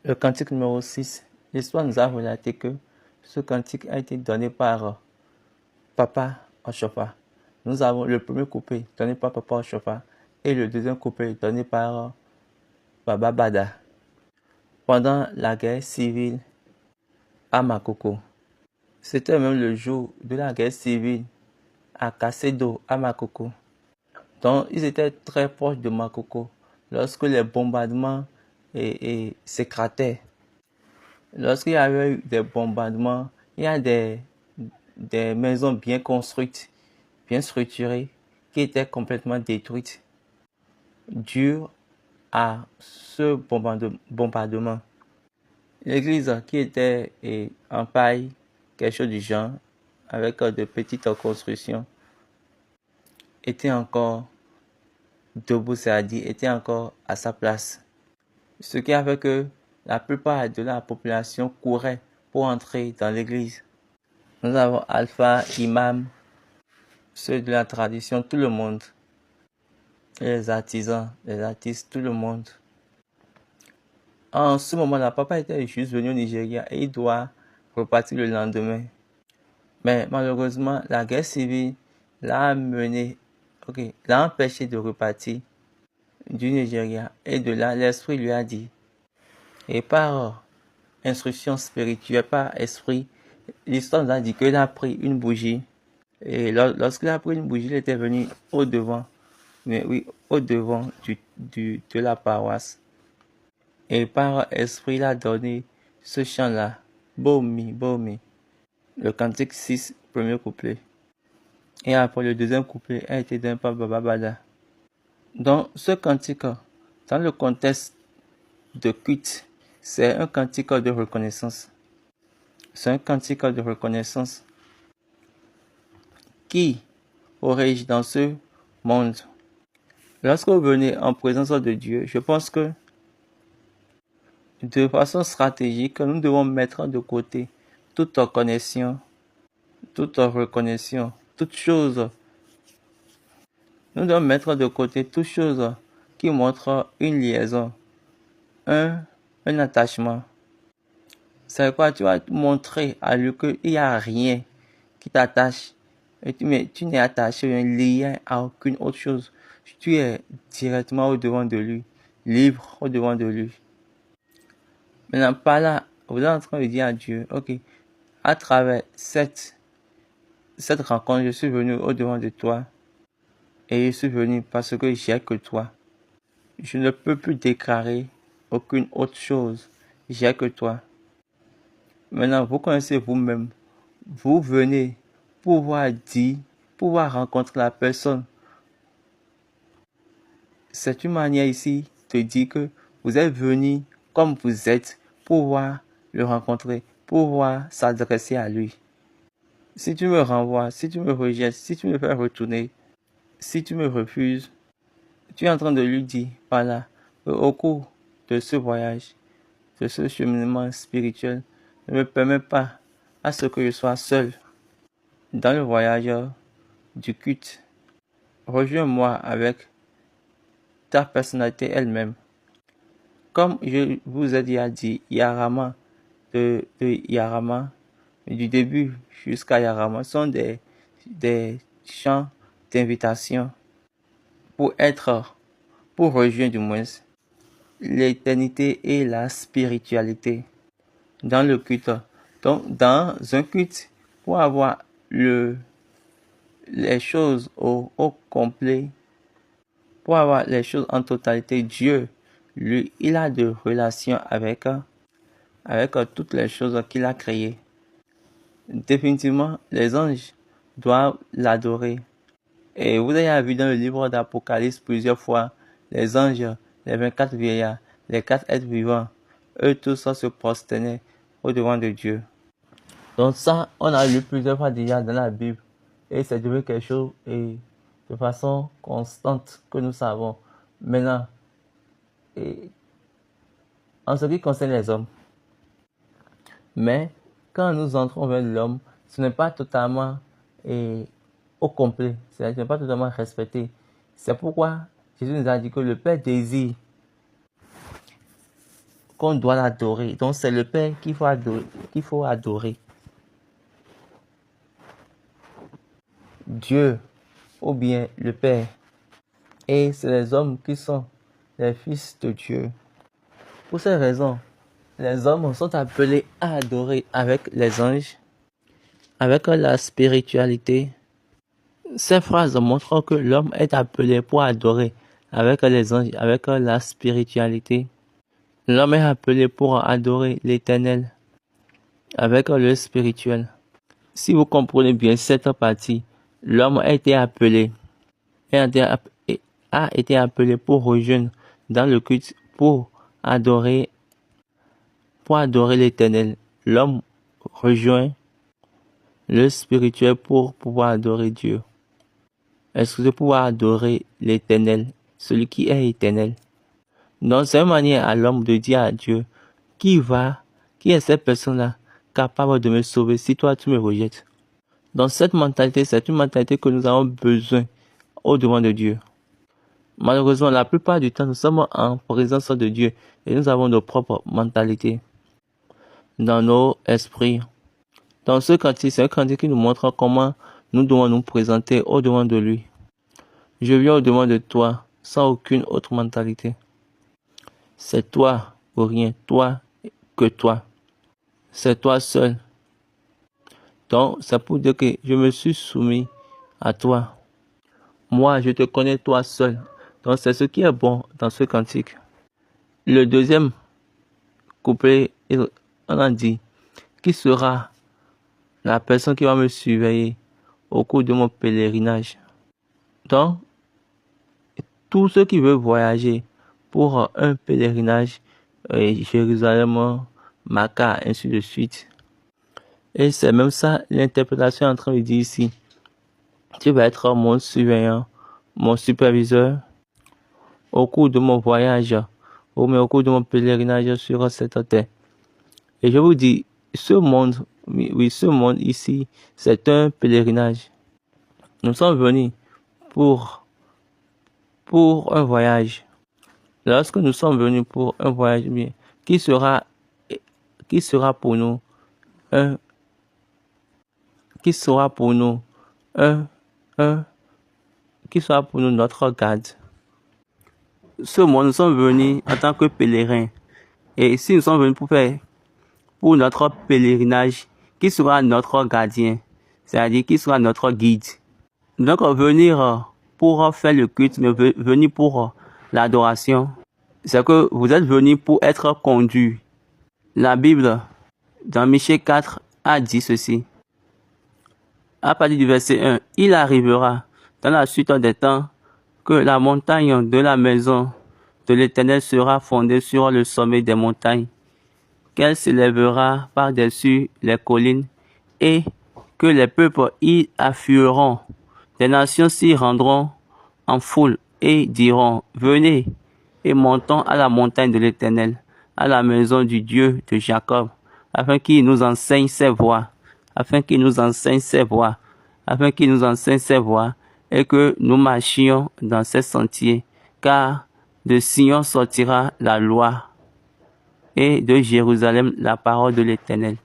Le cantique numéro 6. L'histoire nous a relaté que ce cantique a été donné par Papa Oshofa. Nous avons le premier couplet donné par Papa Oshofa et le deuxième couplet donné par Baba Bada. Pendant la guerre civile à Makoko. C'était même le jour de la guerre civile à Kasedo, à Makoko. Donc, ils étaient très proches de Makoko lorsque les bombardements s'éclataient. Lorsqu'il y avait eu des bombardements, il y a des maisons bien construites, bien structurées, qui étaient complètement détruites dû à ce bombardement. L'église qui était en paille, quelque chose du genre, avec de petites constructions, était encore debout, c'est-à-dire était encore à sa place. Ce qui a fait que la plupart de la population courait pour entrer dans l'église. Nous avons Alpha, Imam, ceux de la tradition, tout le monde. Et les artisans, les artistes, tout le monde. En ce moment-là, papa était juste venu au Nigeria et il doit repartir le lendemain. Mais malheureusement, la guerre civile l'a empêché de repartir du Nigeria. Et de là, l'esprit lui a dit, et par instruction spirituelle, par esprit, l'histoire nous a dit qu'il a pris une bougie. Et lorsqu'il a pris une bougie, il était venu au devant, de la paroisse. Et par esprit, il a donné ce chant-là, Bomi, Bomi, le cantique 6, premier couplet. Et après, le deuxième couplet a été donné par Baba Bada. Donc, ce cantique, dans le contexte de culte, c'est un cantique de reconnaissance. C'est un cantique de reconnaissance qui origine dans ce monde. Lorsque vous venez en présence de Dieu, je pense que de façon stratégique, nous devons mettre de côté toute connexion, toute reconnaissance, toute chose. Nous devons mettre de côté toute chose qui montre une liaison, un attachement. C'est quoi? Tu vas montrer à lui qu'il n'y a rien qui t'attache. Mais tu n'es attaché, lié à aucune autre chose. Tu es directement au-devant de lui, libre au-devant de lui. Maintenant, par là, vous êtes en train de dire à Dieu, ok, à travers cette rencontre, je suis venu au-devant de toi. Et je suis venu parce que j'ai que toi. Je ne peux plus déclarer aucune autre chose. J'ai que toi. Maintenant, vous connaissez vous-même. Vous venez pouvoir dire, pouvoir rencontrer la personne. C'est une manière ici de dire que vous êtes venu comme vous êtes pour pouvoir le rencontrer, pour pouvoir s'adresser à lui. Si tu me renvoies, si tu me rejettes, si tu me fais retourner, si tu me refuses, tu es en train de lui dire, voilà, au cours de ce voyage, de ce cheminement spirituel, ne me permet pas à ce que je sois seul dans le voyage du culte. Rejoins-moi avec ta personnalité elle-même. Comme je vous ai déjà dit, Yarama, de Yarama, du début jusqu'à Yarama, sont des chants d'invitation pour rejoindre du moins l'éternité et la spiritualité dans le culte. Donc, dans un culte, pour avoir les choses au complet, pour avoir les choses en totalité, Dieu, lui, il a de relations avec toutes les choses qu'il a créées. Définitivement, les anges doivent l'adorer. Et vous avez vu dans le livre d'Apocalypse plusieurs fois, les anges, les 24 vieillards, les 4 êtres vivants, eux tous se prosternaient au-devant de Dieu. Donc ça, on a lu plusieurs fois déjà dans la Bible. Et c'est devenu quelque chose et de façon constante que nous savons. Maintenant, en ce qui concerne les hommes, mais quand nous entrons vers l'homme, ce n'est pas totalement au complet, ce n'est pas totalement respecté. C'est pourquoi Jésus nous a dit que le Père désire qu'on doit l'adorer. Donc c'est le Père qu'il faut adorer. Dieu ou bien le Père. Et c'est les hommes qui sont les fils de Dieu. Pour ces raisons, les hommes sont appelés à adorer avec les anges, avec la spiritualité. Ces phrases montrent que l'homme est appelé pour adorer avec les anges, avec la spiritualité. L'homme est appelé pour adorer l'Éternel avec le spirituel. Si vous comprenez bien cette partie, l'homme a été appelé pour rejoindre dans le culte pour adorer l'Éternel. L'homme rejoint le spirituel pour pouvoir adorer Dieu. Est-ce que de pouvoir adorer l'Éternel, celui qui est éternel? Donc c'est une manière à l'homme de dire à Dieu, qui est cette personne-là capable de me sauver si toi tu me rejettes? Donc cette mentalité, c'est une mentalité que nous avons besoin au-devant de Dieu. Malheureusement, la plupart du temps, nous sommes en présence de Dieu et nous avons nos propres mentalités dans nos esprits. Dans ce cantique, c'est un cantique qui nous montre comment nous devons nous présenter au-devant de lui. Je viens au-devant de toi sans aucune autre mentalité. C'est toi ou rien, toi que toi. C'est toi seul. Donc, c'est pour dire que je me suis soumis à toi. Moi, je te connais toi seul. Donc, c'est ce qui est bon dans ce cantique. Le deuxième couplet, on a dit, qui sera la personne qui va me surveiller au cours de mon pèlerinage. Donc, tous ceux qui veulent voyager pour un pèlerinage, Jérusalem, Maca, ainsi de suite. Et c'est même ça l'interprétation est en train de dire ici. Tu vas être mon surveillant, mon superviseur au cours de mon voyage, ou au cours de mon pèlerinage sur cette terre. Et je vous dis, ce monde ici, c'est un pèlerinage. Nous sommes venus pour un voyage. Lorsque nous sommes venus pour un voyage, bien, qui sera pour nous notre garde? Ce monde, nous sommes venus en tant que pèlerins. Et si nous sommes venus pour notre pèlerinage, qui sera notre gardien? C'est-à-dire, qui sera notre guide? Donc, venir pour faire le culte, mais venir pour l'adoration, c'est que vous êtes venus pour être conduits. La Bible, dans Michée 4, a dit ceci. À partir du verset 1, il arrivera dans la suite des temps que la montagne de la maison de l'Éternel sera fondée sur le sommet des montagnes, qu'elle s'élèvera par-dessus les collines, et que les peuples y afflueront. Les nations s'y rendront en foule et diront, venez et montons à la montagne de l'Éternel, à la maison du Dieu de Jacob, afin qu'il nous enseigne ses voies, et que nous marchions dans ses sentiers, car de Sion sortira la loi, et de Jérusalem la parole de l'Éternel.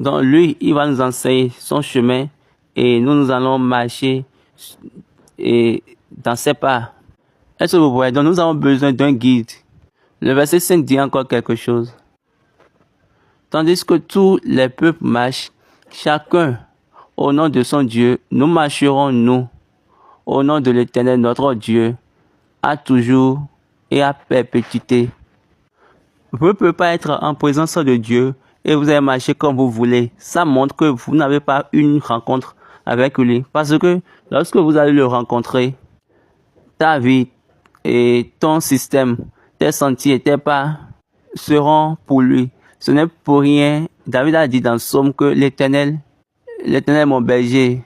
Donc lui, il va nous enseigner son chemin, et nous allons marcher dans ses pas. Est-ce que vous voyez? Donc nous avons besoin d'un guide. Le verset 5 dit encore quelque chose. Tandis que tous les peuples marchent, chacun au nom de son Dieu, nous marcherons, nous, au nom de l'Éternel notre Dieu, à toujours et à perpétuité. Vous ne pouvez pas être en présence de Dieu et vous allez marcher comme vous voulez. Ça montre que vous n'avez pas une rencontre avec lui. Parce que lorsque vous allez le rencontrer, ta vie et ton système, tes sentiers, tes pas seront pour lui. Ce n'est pour rien. David a dit dans le psaume que l'Éternel est mon berger.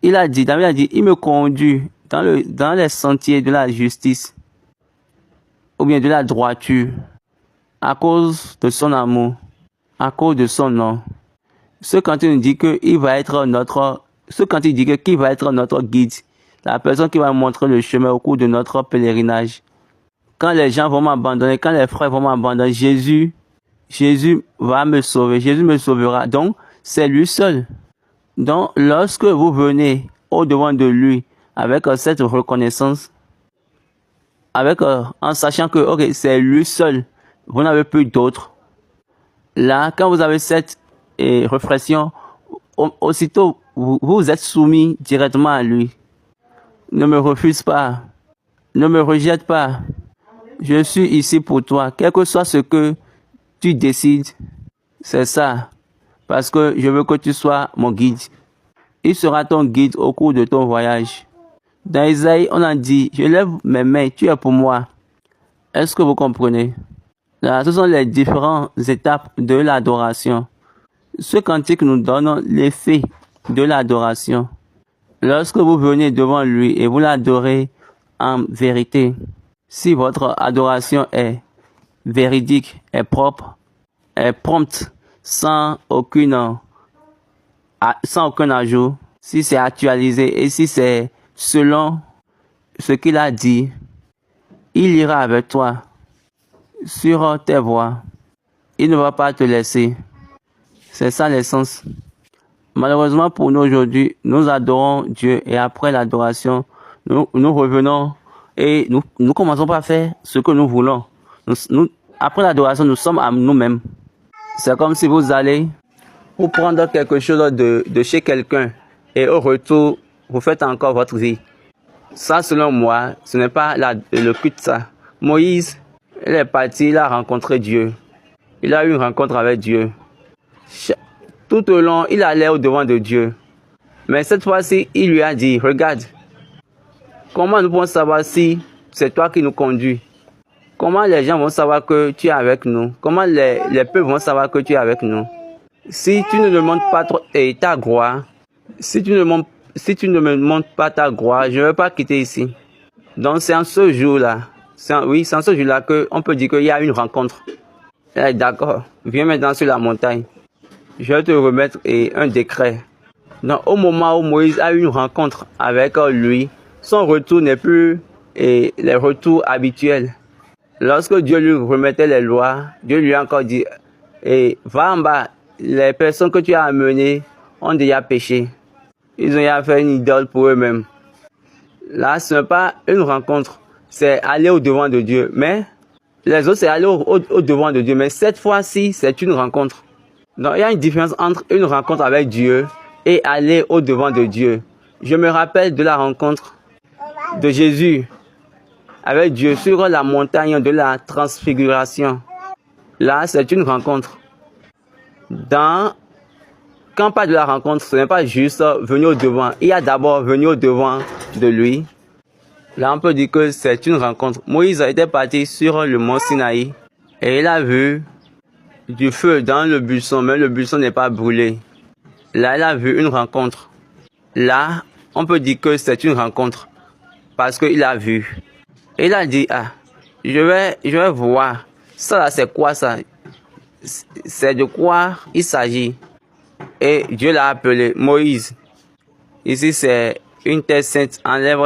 David a dit, il me conduit dans les sentiers de la justice, ou bien de la droiture, à cause de son amour, à cause de son nom. Quand il dit qu'il va être notre guide, la personne qui va montrer le chemin au cours de notre pèlerinage. quand les gens vont m'abandonner, quand les frères vont m'abandonner, Jésus va me sauver. Jésus me sauvera. Donc, c'est lui seul. Donc, lorsque vous venez au-devant de lui avec cette reconnaissance, en sachant que ok, c'est lui seul, vous n'avez plus d'autres. Là, quand vous avez cette réflexion, aussitôt, vous êtes soumis directement à lui. Ne me refuse pas. Ne me rejette pas. Je suis ici pour toi. Quel que soit ce que tu décides, c'est ça. Parce que je veux que tu sois mon guide. Il sera ton guide au cours de ton voyage. Dans Isaïe, on a dit, je lève mes mains, tu es pour moi. Est-ce que vous comprenez? Là, ce sont les différentes étapes de l'adoration. Ce cantique nous donne l'effet de l'adoration. Lorsque vous venez devant lui et vous l'adorez en vérité, si votre adoration est véridique, est propre, est prompte, sans aucun ajout, si c'est actualisé et si c'est selon ce qu'il a dit, il ira avec toi sur tes voies. Il ne va pas te laisser. C'est ça l'essence. Malheureusement pour nous aujourd'hui, nous adorons Dieu et après l'adoration, nous revenons et nous commençons par faire ce que nous voulons. Après l'adoration, nous sommes à nous-mêmes. C'est comme si vous allez pour prendre quelque chose de chez quelqu'un et au retour, vous faites encore votre vie. Ça, selon moi, ce n'est pas le culte ça. Moïse, il est parti, il a rencontré Dieu. Il a eu une rencontre avec Dieu. Tout au long, il allait au-devant de Dieu. Mais cette fois-ci, il lui a dit, regarde, comment nous pouvons savoir si c'est toi qui nous conduis? Comment les gens vont savoir que tu es avec nous? Comment les peuples vont savoir que tu es avec nous? Si tu ne me montres pas ta gloire, si tu ne me montres pas ta gloire, je ne vais pas quitter ici. Donc c'est en ce jour-là, c'est en ce jour-là qu'on peut dire qu'il y a une rencontre. D'accord, viens maintenant sur la montagne. Je vais te remettre un décret. Donc au moment où Moïse a eu une rencontre avec lui, son retour n'est plus les retours habituels. Lorsque Dieu lui remettait les lois, Dieu lui a encore dit, va en bas, les personnes que tu as amenées ont déjà péché. Ils ont déjà fait une idole pour eux-mêmes. Là, ce n'est pas une rencontre, c'est aller au-devant de Dieu. Mais les autres, c'est aller au-devant de Dieu. Mais cette fois-ci, c'est une rencontre. Donc, il y a une différence entre une rencontre avec Dieu et aller au-devant de Dieu. Je me rappelle de la rencontre de Jésus avec Dieu sur la montagne de la transfiguration. Là, c'est une rencontre. Quand on parle de la rencontre, ce n'est pas juste venir au-devant. Il y a d'abord venir au-devant de lui. Là, on peut dire que c'est une rencontre. Moïse était parti sur le mont Sinaï et il a vu du feu dans le buisson, mais le buisson n'est pas brûlé. Là, il a vu une rencontre. Là, on peut dire que c'est une rencontre parce qu'il a vu. Et il a dit, je vais voir. Ça là, c'est quoi ça? C'est de quoi il s'agit? Et Dieu l'a appelé Moïse. Ici, c'est une terre sainte. Enlève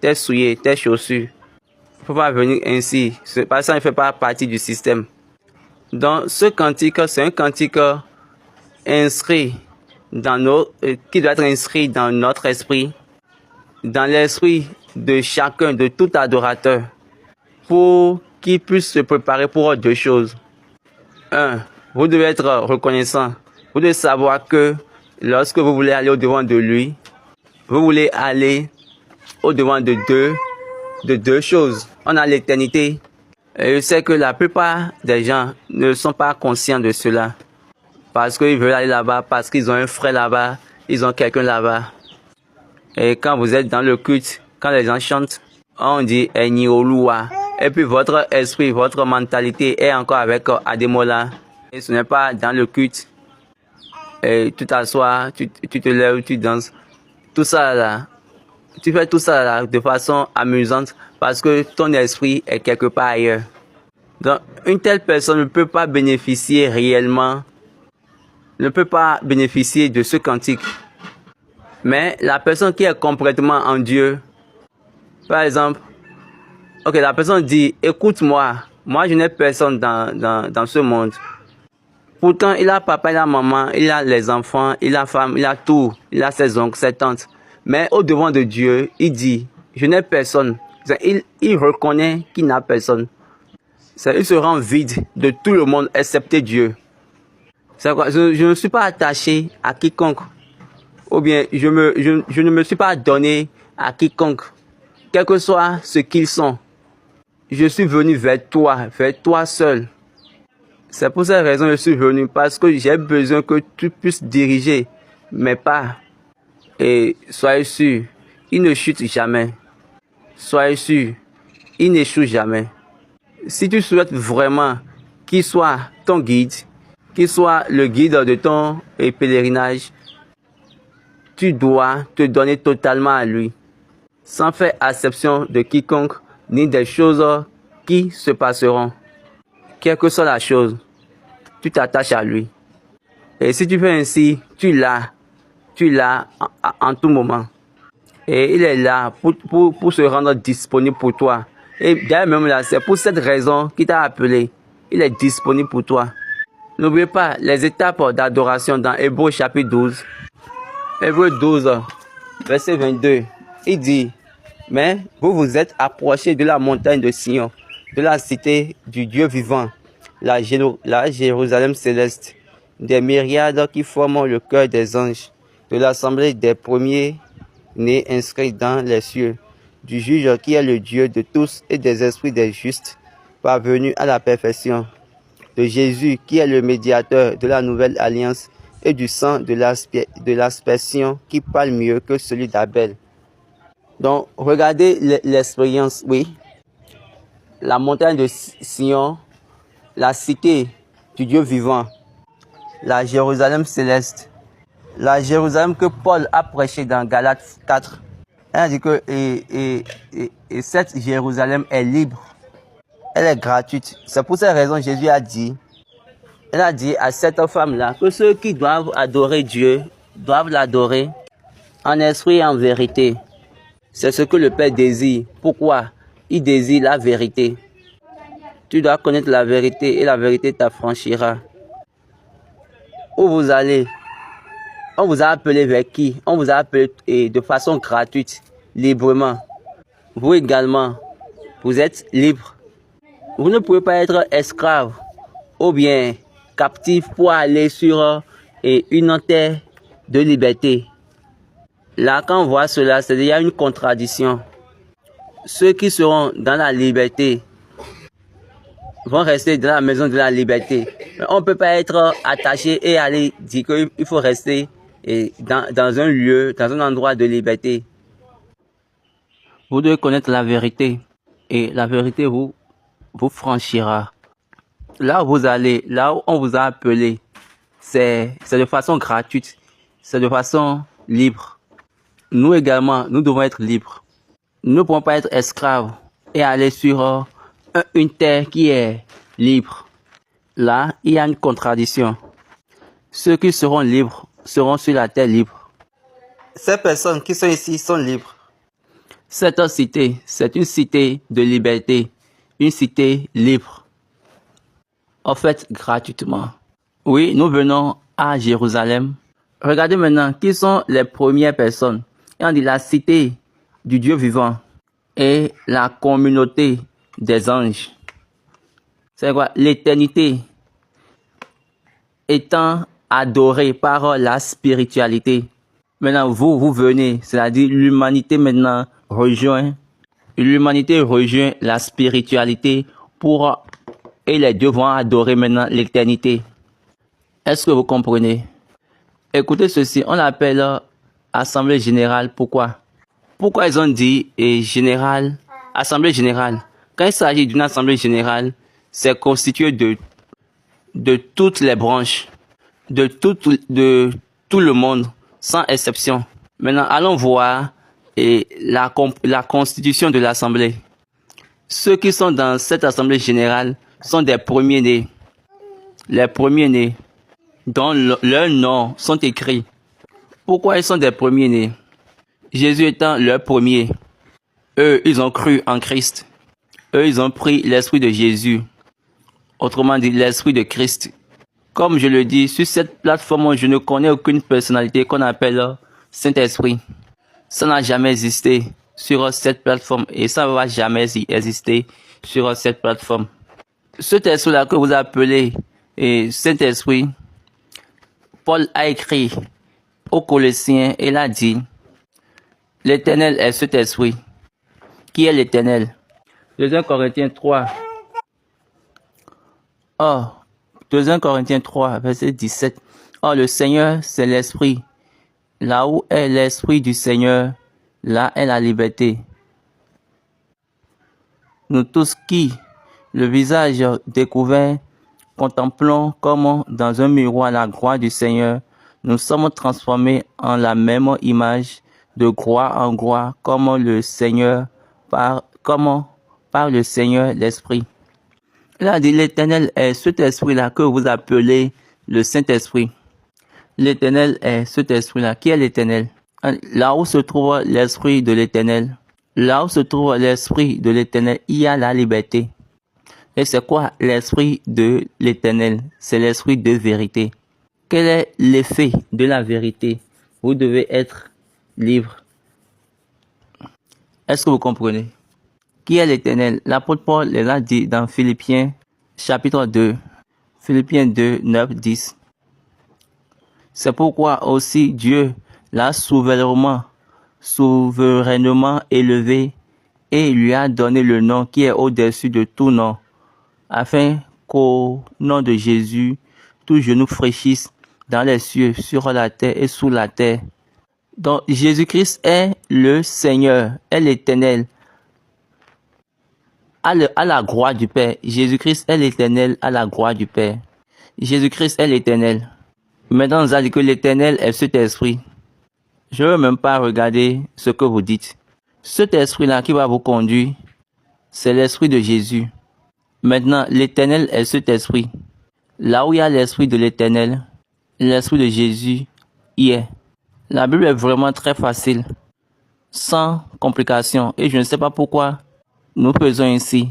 tes souliers, tes chaussures. Il ne faut pas venir ainsi. Parce que ça ne fait pas partie du système. Donc, ce cantique, c'est un cantique inscrit qui doit être inscrit dans notre esprit, dans l'esprit de chacun, de tout adorateur, pour qu'il puisse se préparer pour deux choses. Vous devez être reconnaissant. Vous devez savoir que lorsque vous voulez aller au-devant de lui, vous voulez aller au-devant de deux choses. On a l'éternité. Et je sais que la plupart des gens ne sont pas conscients de cela. Parce qu'ils veulent aller là-bas, parce qu'ils ont un frère là-bas, ils ont quelqu'un là-bas. Et quand vous êtes dans le culte, quand les gens chantent, on dit « Eni Olua ». Et puis votre esprit, votre mentalité est encore avec Ademola. Et ce n'est pas dans le culte. Et tu t'assois, tu te lèves, tu danses. Tout ça là, tu fais tout ça là de façon amusante parce que ton esprit est quelque part ailleurs. Donc une telle personne ne peut pas bénéficier réellement, ne peut pas bénéficier de ce cantique. Mais la personne qui est complètement en Dieu, par exemple, Ok, la personne dit, écoute-moi, moi je n'ai personne dans ce monde. Pourtant, il a papa, il a maman, il a les enfants, il a femme, il a tout, il a ses oncles, ses tantes. Mais au devant de Dieu, il dit, je n'ai personne. Il reconnaît qu'il n'a personne. Il se rend vide de tout le monde excepté Dieu. Je ne suis pas attaché à quiconque. Ou bien, je ne me suis pas donné à quiconque. Quel que soit ce qu'ils sont. Je suis venu vers toi seul. C'est pour cette raison que je suis venu. Parce que j'ai besoin que tu puisses diriger mes pas. Et soyez sûr, il ne chute jamais. Soyez sûr, il n'échoue jamais. Si tu souhaites vraiment qu'il soit ton guide, qu'il soit le guide de ton pèlerinage, tu dois te donner totalement à lui, sans faire exception de quiconque, ni des choses qui se passeront. Quelle que soit la chose, tu t'attaches à lui. Et si tu fais ainsi, tu l'as en tout moment. Et il est là pour se rendre disponible pour toi. Et d'ailleurs même là, c'est pour cette raison qu'il t'a appelé. Il est disponible pour toi. N'oubliez pas les étapes d'adoration dans Hébreux chapitre 12. Hébreux 12, verset 22. Il dit, mais vous vous êtes approchés de la montagne de Sion, de la cité du Dieu vivant, la Jérusalem céleste, des myriades qui forment le cœur des anges, de l'assemblée des premiers-nés inscrits dans les cieux, du juge qui est le Dieu de tous et des esprits des justes, parvenus à la perfection, de Jésus qui est le médiateur de la nouvelle alliance et du sang de l'aspersion qui parle mieux que celui d'Abel. Donc, regardez l'expérience, oui. La montagne de Sion, la cité du Dieu vivant, la Jérusalem céleste, la Jérusalem que Paul a prêché dans Galates 4. Elle a dit que et cette Jérusalem est libre, elle est gratuite. C'est pour cette raison que Jésus a dit, elle a dit à cette femme-là que ceux qui doivent adorer Dieu doivent l'adorer en esprit et en vérité. C'est ce que le Père désire. Pourquoi? Il désire la vérité. Tu dois connaître la vérité et la vérité t'affranchira. Où vous allez? On vous a appelé vers qui? On vous a appelé de façon gratuite, librement. Vous également, vous êtes libre. Vous ne pouvez pas être esclave ou bien captif pour aller sur une terre de liberté. Là, quand on voit cela, c'est qu'il y a une contradiction. Ceux qui seront dans la liberté vont rester dans la maison de la liberté. Mais on ne peut pas être attaché et aller dire qu'il faut rester dans un lieu, dans un endroit de liberté. Vous devez connaître la vérité et la vérité vous franchira. Là où vous allez, là où on vous a appelé, c'est de façon gratuite, c'est de façon libre. Nous également, nous devons être libres. Nous ne pouvons pas être esclaves et aller sur une terre qui est libre. Là, il y a une contradiction. Ceux qui seront libres seront sur la terre libre. Ces personnes qui sont ici sont libres. Cette cité, c'est une cité de liberté, une cité libre. En fait, gratuitement. Oui, nous venons à Jérusalem. Regardez maintenant qui sont les premières personnes. Et on dit la cité du Dieu vivant et la communauté des anges. C'est quoi? L'éternité étant adorée par la spiritualité. Maintenant, vous venez, c'est-à-dire l'humanité maintenant rejoint la spiritualité et les deux vont adorer maintenant l'éternité. Est-ce que vous comprenez? Écoutez ceci, on l'appelle Assemblée Générale. Pourquoi? Pourquoi ils ont dit Assemblée Générale? Quand il s'agit d'une Assemblée Générale, c'est constitué de toutes les branches, de tout le monde, sans exception. Maintenant, allons voir la constitution de l'Assemblée. Ceux qui sont dans cette Assemblée Générale sont des premiers-nés. Les premiers-nés, dont leurs noms sont écrits. Pourquoi ils sont des premiers-nés? Jésus étant leur premier. Eux, ils ont cru en Christ. Eux, ils ont pris l'esprit de Jésus. Autrement dit, l'esprit de Christ. Comme je le dis, sur cette plateforme, je ne connais aucune personnalité qu'on appelle Saint-Esprit. Ça n'a jamais existé sur cette plateforme et ça ne va jamais exister sur cette plateforme. Cet esprit-là que vous appelez Saint-Esprit, Paul a écrit aux Colossiens et il a dit, l'Éternel est cet esprit. Qui est l'Éternel? 2 Corinthiens 3. Or, 2 Corinthiens 3, verset 17. Or, le Seigneur, c'est l'Esprit. Là où est l'Esprit du Seigneur, là est la liberté. Nous tous qui, le visage découvert, contemplons comme dans un miroir la gloire du Seigneur, nous sommes transformés en la même image, de gloire en gloire, comme le Seigneur, par le Seigneur l'Esprit. Il a dit, l'Éternel est cet esprit-là que vous appelez le Saint-Esprit. L'Éternel est cet esprit-là. Qui est l'Éternel? Là où se trouve l'Esprit de l'Éternel, là où se trouve l'Esprit de l'Éternel, il y a la liberté. Et c'est quoi l'Esprit de l'Éternel? C'est l'Esprit de vérité. Quel est l'effet de la vérité? Vous devez être libre. Est-ce que vous comprenez? Qui est l'Éternel? L'apôtre Paul l'a dit dans Philippiens chapitre 2. Philippiens 2, 9, 10. C'est pourquoi aussi Dieu l'a souverainement élevé et lui a donné le nom qui est au-dessus de tout nom, afin qu'au nom de Jésus, tout genou fléchisse dans les cieux, sur la terre et sous la terre. Donc Jésus-Christ est le Seigneur, est l'Éternel, à la gloire du Père. Jésus-Christ est l'Éternel à la gloire du Père. Jésus-Christ est l'Éternel. Maintenant, on nous a dit que l'Éternel est cet esprit. Je ne veux même pas regarder ce que vous dites. Cet esprit-là qui va vous conduire, c'est l'esprit de Jésus. Maintenant, l'Éternel est cet esprit. Là où il y a l'esprit de l'Éternel, l'esprit de Jésus y est. La Bible est vraiment très facile, sans complications. Et je ne sais pas pourquoi nous faisons ainsi.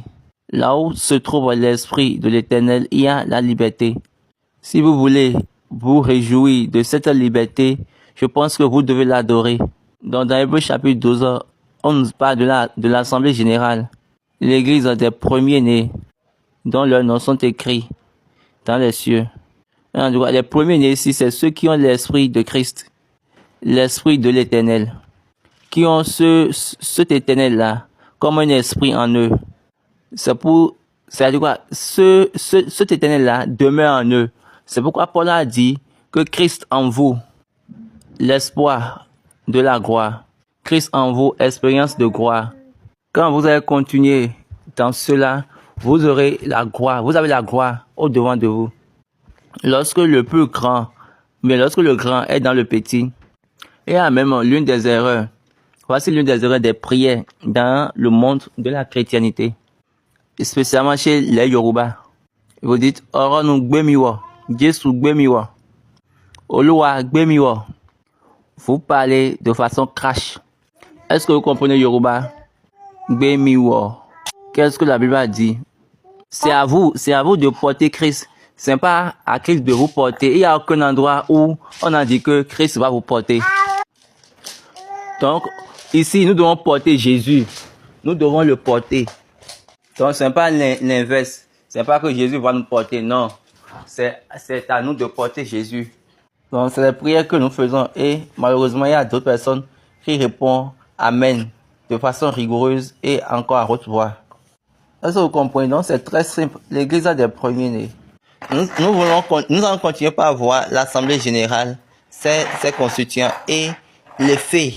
Là où se trouve l'esprit de l'Éternel, il y a la liberté. Si vous voulez vous réjouir de cette liberté, je pense que vous devez l'adorer. Dans Hébreux chapitre 12, on nous parle de l'Assemblée générale, l'église des premiers-nés, dont leurs noms sont écrits dans les cieux. Les premiers-nés ici, c'est ceux qui ont l'esprit de Christ, l'esprit de l'Éternel, qui ont cet Éternel-là comme un esprit en eux. C'est-à-dire quoi? Cet Éternel-là demeure en eux. C'est pourquoi Paul a dit que Christ en vous, l'espoir de la gloire. Christ en vous, expérience de gloire. Quand vous allez continuer dans cela, vous aurez la gloire. Vous avez la gloire au devant de vous. Lorsque le grand est dans le petit, et à même l'une des erreurs, voici l'une des erreurs des prières dans le monde de la chrétienté, spécialement chez les Yoruba. Vous dites, Oro nu gbemiwo, Jésus gbemiwo, Oluwa gbemiwo. Vous parlez de façon crash. Est-ce que vous comprenez Yoruba? Gbemiwo. Qu'est-ce que la Bible a dit? C'est à vous de porter Christ. C'est pas à Christ de vous porter. Il n'y a aucun endroit où on a dit que Christ va vous porter. Donc, ici, nous devons porter Jésus. Nous devons le porter. Donc, ce n'est pas l'inverse. Ce n'est pas que Jésus va nous porter. Non. C'est à nous de porter Jésus. Donc, c'est les prières que nous faisons. Et malheureusement, il y a d'autres personnes qui répondent Amen de façon rigoureuse et encore à haute voix. Est-ce que vous comprenez? Donc, c'est très simple. L'église a des premiers-nés. Nous allons continuer par voir l'Assemblée générale, ses constituants et l'effet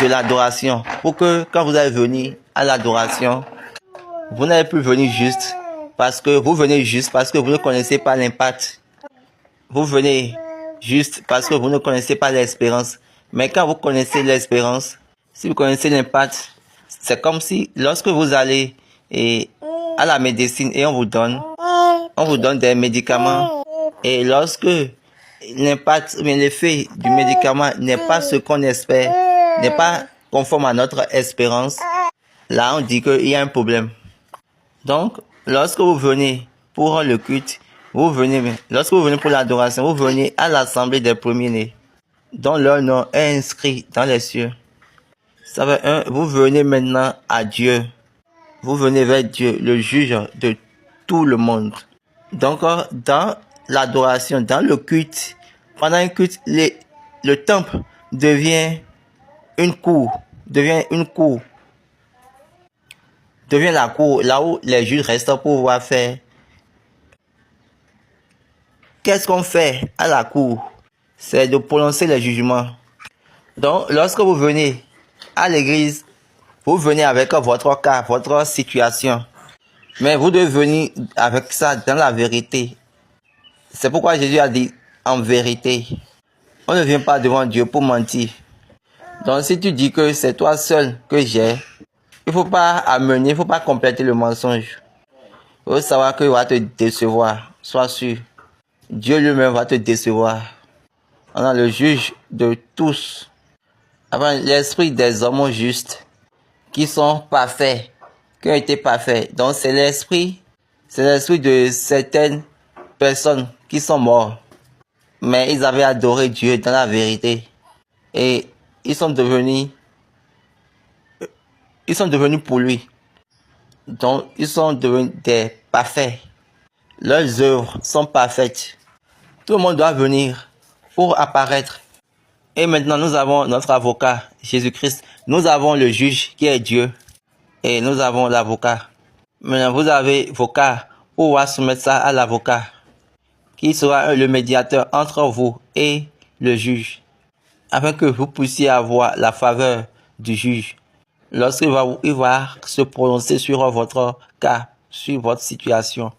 de l'adoration. Pour que quand vous allez venir à l'adoration, vous n'allez plus venir juste parce que vous ne connaissez pas l'impact. Vous venez juste parce que vous ne connaissez pas l'espérance. Mais quand vous connaissez l'espérance, si vous connaissez l'impact, c'est comme si lorsque vous allez à la médecine et on vous donne des médicaments et lorsque l'impact, mais l'effet du médicament n'est pas ce qu'on espère, n'est pas conforme à notre espérance, là on dit qu'il y a un problème. Donc, lorsque vous venez pour le culte, lorsque vous venez pour l'adoration, vous venez à l'assemblée des premiers-nés, dont leur nom est inscrit dans les cieux. Ça veut dire, vous venez maintenant à Dieu. Vous venez vers Dieu, le juge de tout le monde. Donc, dans l'adoration, dans le culte, pendant un culte, le temple devient la cour, là où les juges restent pour pouvoir faire. Qu'est-ce qu'on fait à la cour? C'est de prononcer les jugements. Donc, lorsque vous venez à l'église, vous venez avec votre cas, votre situation. Mais vous devez venir avec ça dans la vérité. C'est pourquoi Jésus a dit en vérité. On ne vient pas devant Dieu pour mentir. Donc si tu dis que c'est toi seul que j'ai, il faut pas compléter le mensonge. Il faut savoir qu'il va te décevoir. Sois sûr. Dieu lui-même va te décevoir. On a le juge de tous. Avant l'esprit des hommes justes qui sont parfaits, qui ont été parfaits. Donc c'est l'esprit de certaines personnes qui sont mortes. Mais ils avaient adoré Dieu dans la vérité. Et ils sont devenus pour lui. Donc ils sont devenus des parfaits. Leurs œuvres sont parfaites. Tout le monde doit venir pour apparaître. Et maintenant nous avons notre avocat, Jésus-Christ. Nous avons le juge qui est Dieu. Et nous avons l'avocat. Maintenant vous avez vos cas pour pouvoir soumettre ça à l'avocat, qui sera le médiateur entre vous et le juge, afin que vous puissiez avoir la faveur du juge lorsqu'il va se prononcer sur votre cas, sur votre situation.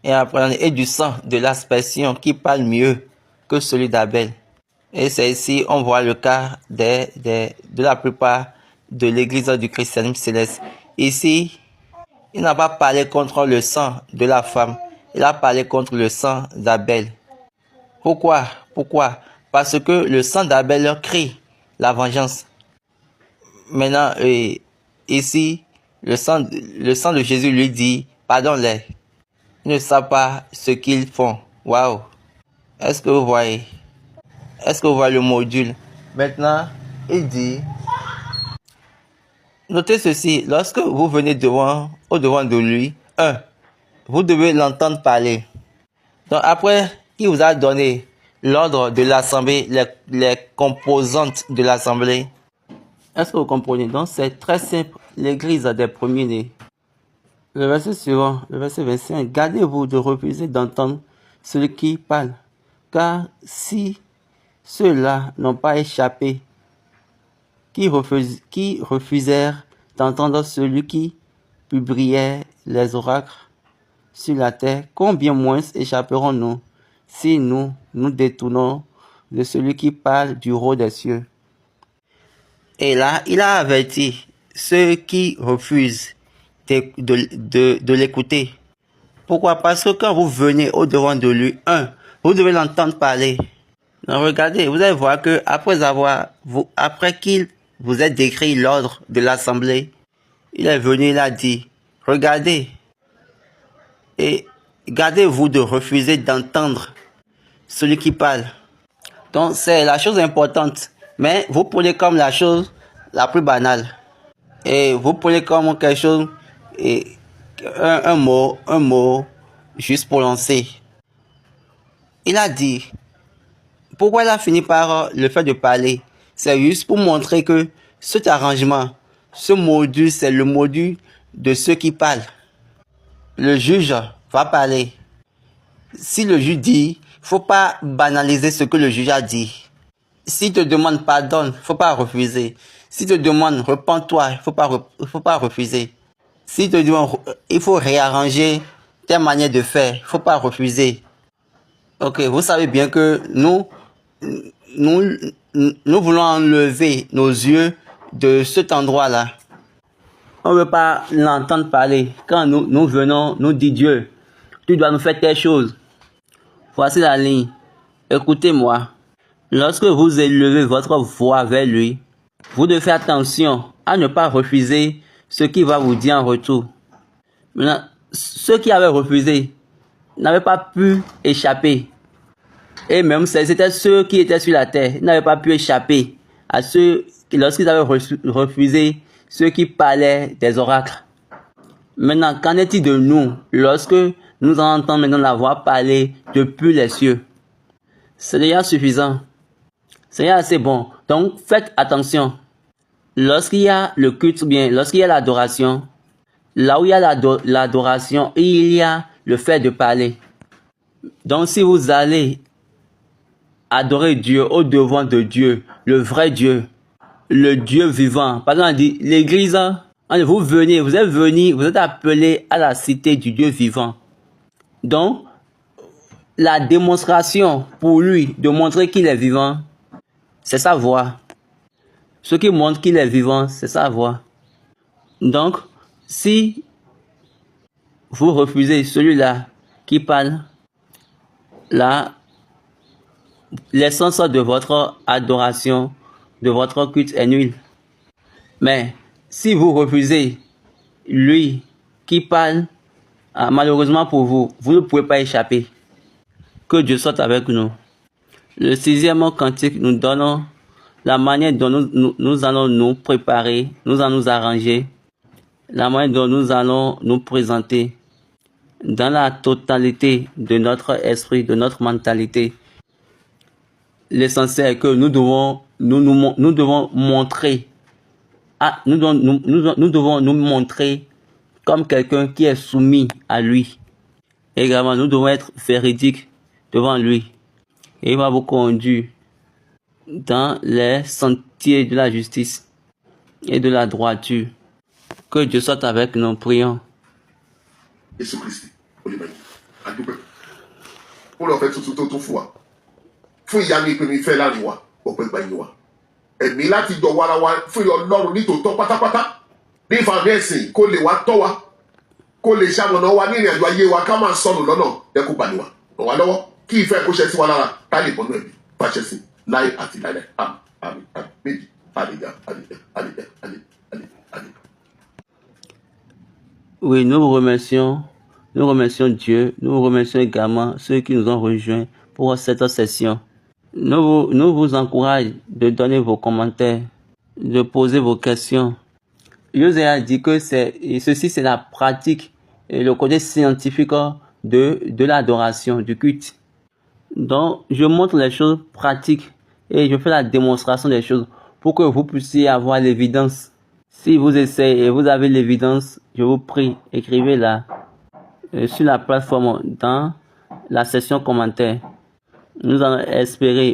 Et du sang de l'aspersion qui parle mieux que celui d'Abel. Et c'est ici on voit le cas de la plupart de l'église du christianisme céleste. Ici, il n'a pas parlé contre le sang de la femme, il a parlé contre le sang d'Abel. Pourquoi? Parce que le sang d'Abel crie la vengeance. Maintenant, ici, le sang de Jésus lui dit, pardonne-les. Ils ne savent pas ce qu'ils font. Waouh! Est-ce que vous voyez? Est-ce que vous voyez le module? Maintenant, il dit, notez ceci, lorsque vous venez au-devant de lui, vous devez l'entendre parler. Donc après, il vous a donné l'ordre de l'assemblée, les composantes de l'assemblée. Est-ce que vous comprenez? Donc c'est très simple, l'église des premiers-nés. Le verset suivant, le verset 25, gardez-vous de refuser d'entendre celui qui parle, car si ceux-là n'ont pas échappé, qui refusèrent d'entendre celui qui publiait les oracles sur la terre, combien moins échapperons-nous si nous nous détournons de celui qui parle du haut des cieux? Et là, il a averti ceux qui refusent de l'écouter. Pourquoi? Parce que quand vous venez au-devant de lui, vous devez l'entendre parler. Donc regardez, vous allez voir que après qu'il vous ait décrit l'ordre de l'assemblée, il est venu, il a dit, regardez, et gardez-vous de refuser d'entendre celui qui parle. Donc c'est la chose importante, mais vous prenez comme la chose la plus banale. Et vous prenez comme quelque chose, un mot juste prononcé. Il a dit, pourquoi il a fini par le fait de parler? C'est juste pour montrer que cet arrangement, ce module, c'est le module de ceux qui parlent. Le juge va parler. Si le juge dit, faut pas banaliser ce que le juge a dit. S'il te demande pardon, faut pas refuser. S'il te demande repens-toi, faut pas refuser. S'il te demande il faut réarranger tes manières de faire, faut pas refuser. Ok, vous savez bien que nous voulons enlever nos yeux de cet endroit-là. On ne veut pas l'entendre parler. Quand nous venons, nous dit Dieu, tu dois nous faire telle chose. Voici la ligne. Écoutez-moi. Lorsque vous élevez votre voix vers lui, vous devez faire attention à ne pas refuser ce qu'il va vous dire en retour. Maintenant, ceux qui avaient refusé n'avaient pas pu échapper. Et même c'était ceux qui étaient sur la terre, ils n'avaient pas pu échapper à ceux qui, lorsqu'ils avaient refusé, ceux qui parlaient des oracles. Maintenant, qu'en est-il de nous lorsque nous entendons maintenant la voix parler depuis les cieux? C'est déjà suffisant. C'est déjà assez bon. Donc, faites attention. Lorsqu'il y a le culte ou bien lorsqu'il y a l'adoration, là où il y a l'adoration, il y a le fait de parler. Donc, si vous allez adorer Dieu au devant de Dieu, le vrai Dieu, le Dieu vivant. Par exemple, on dit, l'église, vous êtes appelés à la cité du Dieu vivant. Donc, la démonstration pour lui de montrer qu'il est vivant, c'est sa voix. Ce qui montre qu'il est vivant, c'est sa voix. Donc, si vous refusez celui-là qui parle, là, l'essence de votre adoration, de votre culte est nulle. Mais si vous refusez lui qui parle, malheureusement pour vous, vous ne pouvez pas échapper. Que Dieu soit avec nous. Le 6e cantique nous donne la manière dont nous allons nous préparer, nous allons nous arranger, la manière dont nous allons nous présenter dans la totalité de notre esprit, de notre mentalité. L'essentiel est que nous devons montrer, nous devons nous montrer comme quelqu'un qui est soumis à lui. Également, nous devons être véridiques devant lui. Et il va vous conduire dans les sentiers de la justice et de la droiture. Que Dieu soit avec nous, prions. Jésus-Christ, pour le faire tout fois. Fún ìyá mi pé mi fẹ́ láàrin wa ọpẹ́ gba ìyẹn wa ẹ̀mí láti dọ̀ wara wa fún Ọlọ́run nítòótọ́ pátápátá ní ìfàmì ẹ̀sìn kó lè wá tọ́ wa kó lè ṣamọ̀nà wa ní ìrìnàjò ayé wa ká máa sọnù lọ́nà ẹkú gbani wa ràn wá lọ́wọ́ kí ìfẹ́ kó ṣẹ sí wa lára ká lè bọ́nú ẹ̀mí fàṣẹ sí láì àti láìláì àmín méjì àlèyá àlèyá. Oui, nous remercions Dieu, nous remercions également ceux qui nous ont rejoints pour cette session. Nous vous encourageons de donner vos commentaires, de poser vos questions. José a dit que ceci c'est la pratique et le côté scientifique de l'adoration, du culte. Donc, je montre les choses pratiques et je fais la démonstration des choses pour que vous puissiez avoir l'évidence. Si vous essayez et vous avez l'évidence, je vous prie, écrivez-la sur la plateforme dans la section commentaires. Nous allons espérer